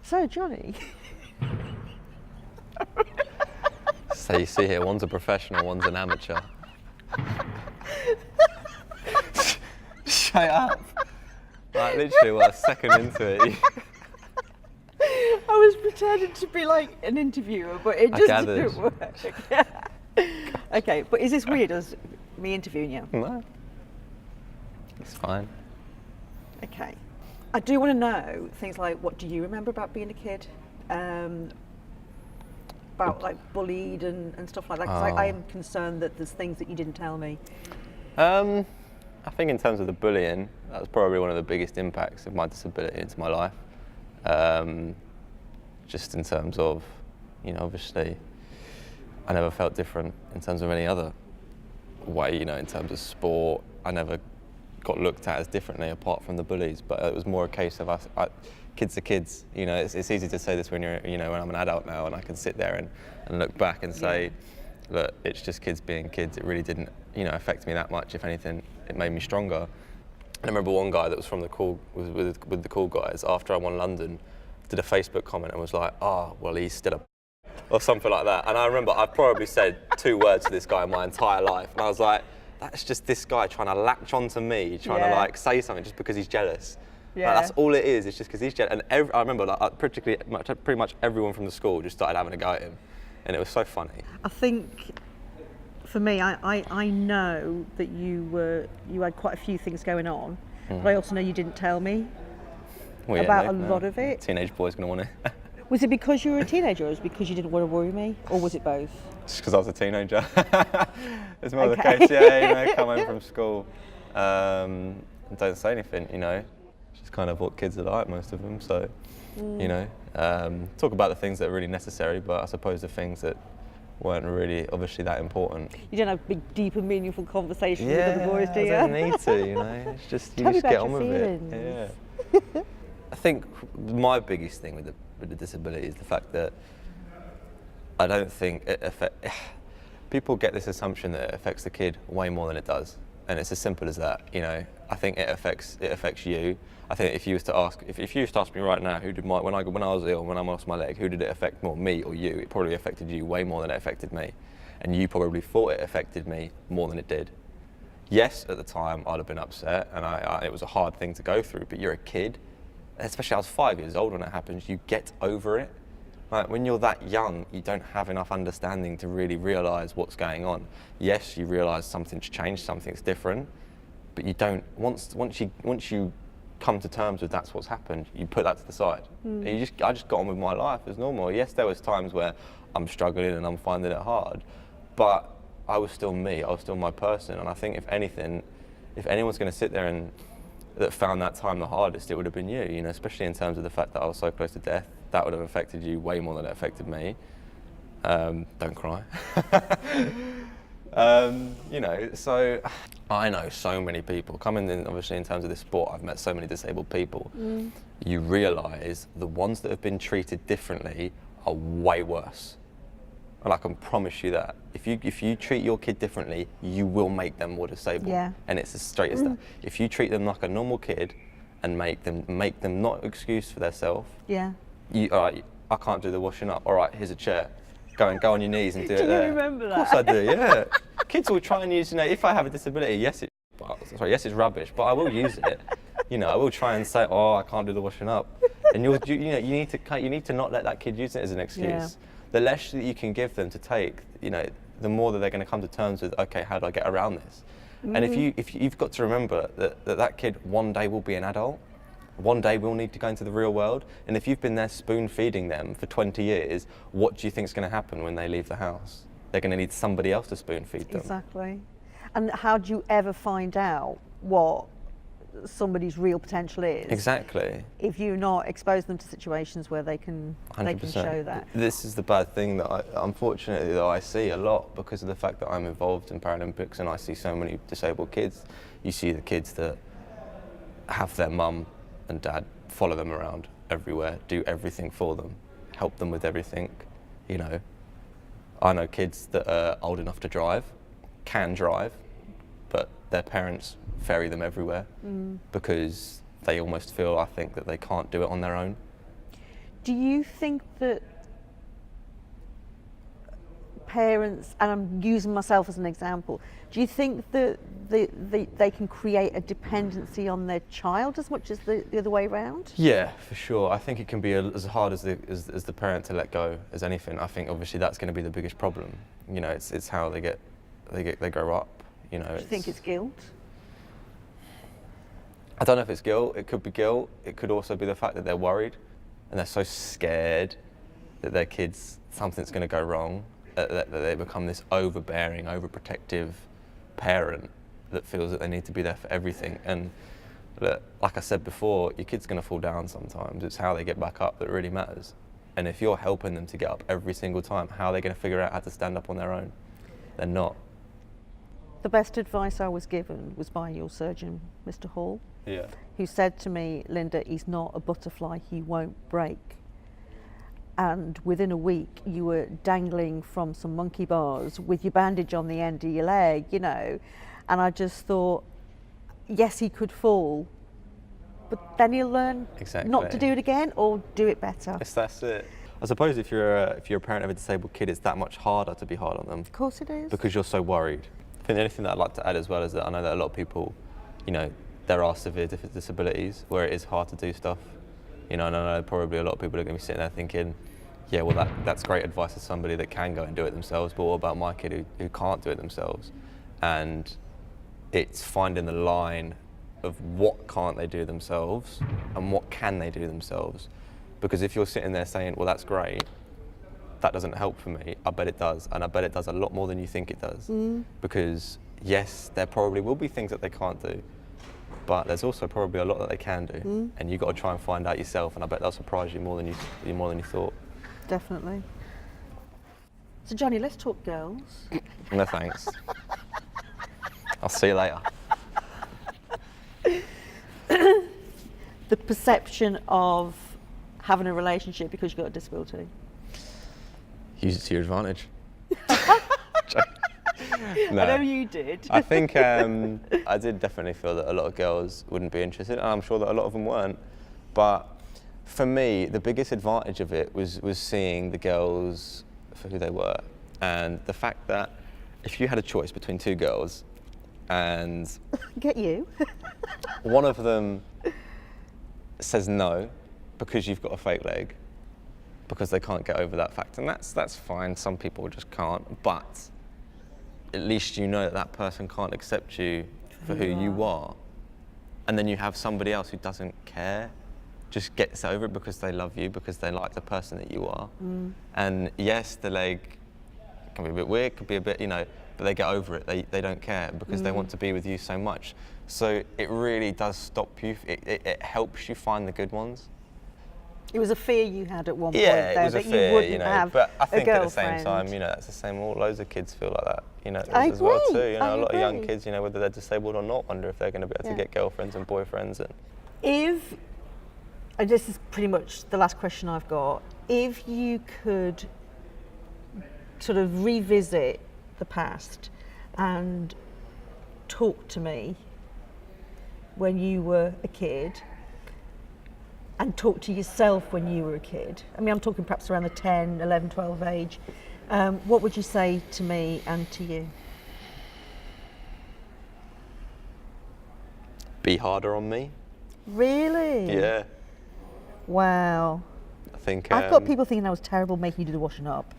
So, Jonnie. So you see here, one's a professional, one's an amateur. Shut up. Like literally, a second into it. I was pretending to be like an interviewer, but it just didn't work. Okay, but is this weird, as me interviewing you? No. It's fine. Okay. I do want to know things like, what do you remember about being a kid? About like bullied and stuff like that, because I am concerned that there's things that you didn't tell me. I think in terms of the bullying, that was probably one of the biggest impacts of my disability into my life. Just in terms of, obviously, I never felt different in terms of any other way, in terms of sport. I never got looked at as differently apart from the bullies, but it was more a case of us, kids are kids. It's easy to say this when you're, when I'm an adult now and I can sit there and look back and say, look, it's just kids being kids. It really didn't, affect me that much. If anything, it made me stronger. I remember one guy that was from the cool, with the cool guys, after I won London, did a Facebook comment and was like, well, he's still a or something like that. And I remember I probably said 2 words to this guy in my entire life. And I was like, that's just this guy trying to latch onto me, trying to like say something just because he's jealous. Yeah. Like, that's all it is. It's just because he's jealous. And I remember pretty much everyone from the school just started having a go at him. And it was so funny. I think for me, I know that you had quite a few things going on, but I also know you didn't tell me about a lot of it. Teenage boy's going to want it. Was it because you were a teenager, or was it because you didn't want to worry me, or was it both? Just because I was a teenager. It's more the case, come home from school, and don't say anything, It's just kind of what kids are like, most of them, so, talk about the things that are really necessary, but I suppose the things that weren't really, obviously, that important. You don't have big, deep and meaningful conversations with other boys, do you? I don't need to, It's just, you just get on with it. Yeah. I think my biggest thing with the disability is the fact that I don't think people get this assumption that it affects the kid way more than it does, and it's as simple as that. I think it affects you. I think if you used to ask me right now, when I was ill, when I lost my leg, who did it affect more, me or you? It probably affected you way more than it affected me, and you probably thought it affected me more than it did. Yes, at the time I'd have been upset, and it was a hard thing to go through. But you're a kid. Especially I was 5 years old when it happens, you get over it. Like when you're that young, you don't have enough understanding to really realise what's going on. Yes, you realise something's changed, something's different, but you don't, once you come to terms with that's what's happened, you put that to the side. And I just got on with my life as normal. Yes, there was times where I'm struggling and I'm finding it hard, but I was still me, I was still my person. And I think if anything, if anyone's going to sit there and that found that time the hardest, it would have been you, especially in terms of the fact that I was so close to death. That would have affected you way more than it affected me. Don't cry. So I know so many people, coming in obviously in terms of this sport, I've met so many disabled people. You realise the ones that have been treated differently are way worse. And I can promise you that. If you treat your kid differently, you will make them more disabled. Yeah. And it's as straight as that. If you treat them like a normal kid and make them not an excuse for themselves. Yeah. All right, I can't do the washing up. All right, here's a chair. Go on your knees and do it Do you there. remember that? Of course I do, yeah. Kids will try and use, if I have a disability, yes it's rubbish, but I will use it. I will try and say, I can't do the washing up. And you need to not let that kid use it as an excuse. Yeah. The less that you can give them to take, the more that they're going to come to terms with, okay, how do I get around this? And if you've got to remember that kid one day will be an adult, one day will need to go into the real world, and if you've been there spoon feeding them for 20 years, what do you think is going to happen when they leave the house? They're going to need somebody else to spoon feed them. Exactly. And how do you ever find out what somebody's real potential is? Exactly. If you're not exposed them to situations where they can 100%. show that. This is the bad thing that unfortunately I see a lot because of the fact that I'm involved in Paralympics and I see so many disabled kids. You see the kids that have their mum and dad follow them around everywhere, do everything for them, help them with everything. I know kids that are old enough to drive, can drive, but their parents ferry them everywhere because they almost feel, I think, that they can't do it on their own. Do you think that parents, and I'm using myself as an example, do you think that they can create a dependency on their child as much as the other way around? Yeah, for sure. I think it can be as hard as the parent to let go as anything. I think obviously that's going to be the biggest problem. You know, it's how they grow up. You know. Do you think it's guilt? I don't know if it's guilt. It could be guilt. It could also be the fact that they're worried and they're so scared that their kids, something's going to go wrong, that they become this overbearing, overprotective parent that feels that they need to be there for everything. And look, like I said before, your kid's going to fall down sometimes. It's how they get back up that really matters. And if you're helping them to get up every single time, how are they going to figure out how to stand up on their own? They're not. The best advice I was given was by your surgeon, Mr. Hall, who said to me, Linda, he's not a butterfly, he won't break. And within a week, you were dangling from some monkey bars with your bandage on the end of your leg, you know. And I just thought, yes, he could fall, but then he'll learn not to do it again or do it better. Yes, that's it. I suppose if you're a parent of a disabled kid, it's that much harder to be hard on them. Of course it is. Because you're so worried. I think the only thing that I'd like to add as well is that I know that a lot of people, you know, there are severe disabilities where it is hard to do stuff. You know, and I know probably a lot of people are going to be sitting there thinking, yeah, well, that's great advice to somebody that can go and do it themselves, but what about my kid who can't do it themselves? And it's finding the line of what can't they do themselves and what can they do themselves. Because if you're sitting there saying, well, that's great, that doesn't help for me, I bet it does. And I bet it does a lot more than you think it does. Because yes, there probably will be things that they can't do, but there's also probably a lot that they can do. And you've got to try and find out yourself, and I bet that'll surprise you more than you thought. Definitely. So Jonnie, let's talk girls. No thanks. I'll see you later. The perception of having a relationship because you've got a disability. Use it to your advantage. No. I know you did. I think I did definitely feel that a lot of girls wouldn't be interested, and I'm sure that a lot of them weren't. But for me, the biggest advantage of it was seeing the girls for who they were, and the fact that if you had a choice between two girls, and get you, one of them says no because you've got a fake leg, because they can't get over that fact, and that's fine. Some people just can't, but at least you know that person can't accept you for who you are, and then you have somebody else who doesn't care, just gets over it because they love you, because they like the person that you are. And yes, the leg can be a bit weird, could be a bit, you know, but they get over it. They don't care because they want to be with you so much. So it really does stop you. It helps you find the good ones. It was a fear you had at one point, yeah, though, it was that a fear, you wouldn't you know, have but I think a at the same girlfriend. time, you know, that's the same. Loads of kids feel like that, you know, I as well agree, too. You know, I a lot agree. of young kids, you know, whether they're disabled or not, wonder if they're going to be able to get girlfriends and boyfriends. And this is pretty much the last question I've got. If you could sort of revisit the past and talk to me when you were a kid, and talk to yourself when you were a kid, I mean, I'm talking perhaps around the 10, 11, 12 age, what would you say to me and to you? be harder on me. Really? Yeah. Wow. I think I've got people thinking I was terrible making you do the washing up.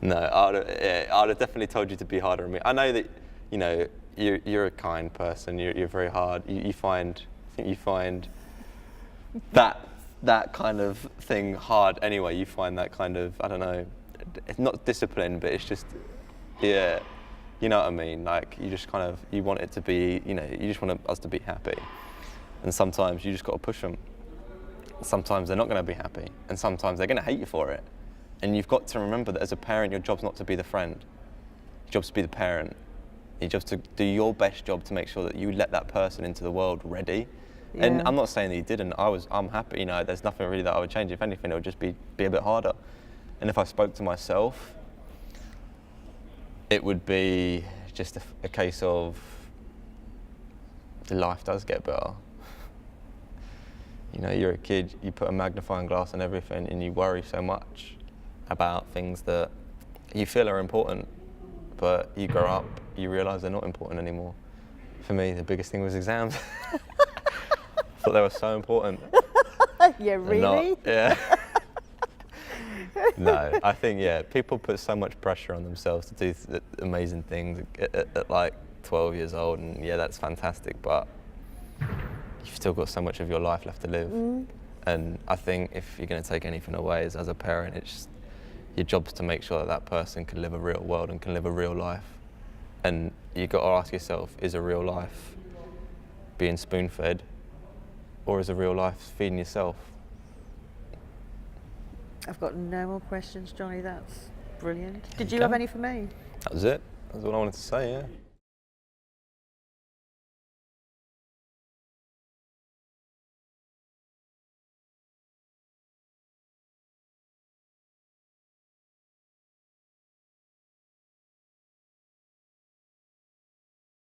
No, I'd have definitely told you to be harder on me. I know that, you know, you're a kind person. You're very hard. I think you find that kind of thing hard anyway. You find that kind of, I don't know, it's not discipline, but it's just, yeah, you know what I mean? Like, you just kind of, you want it to be, you know, you just want us to be happy. And sometimes you just got to push them. Sometimes they're not going to be happy, and sometimes they're going to hate you for it. And you've got to remember that as a parent, your job's not to be the friend. Your job's to be the parent. Your job's to do your best job to make sure that you let that person into the world ready. Yeah. And I'm not saying that you didn't. I'm happy. You know, there's nothing really that I would change. If anything, it would just be a bit harder. And if I spoke to myself, it would be just a case of life does get better. You know, you're a kid, you put a magnifying glass on everything and you worry so much about things that you feel are important, but you grow up, you realise they're not important anymore. For me, the biggest thing was exams. I thought they were so important. Yeah, really? Yeah. No, I think, yeah, people put so much pressure on themselves to do amazing things at like 12 years old, and yeah, that's fantastic, but you've still got so much of your life left to live. And I think if you're going to take anything away as a parent, it's just your job's to make sure that that person can live a real world and can live a real life. And you've got to ask yourself, is a real life being spoon-fed, or is a real life feeding yourself? I've got no more questions, Jonnie. That's brilliant. Did you have any for me? That was it. That's all I wanted to say, yeah.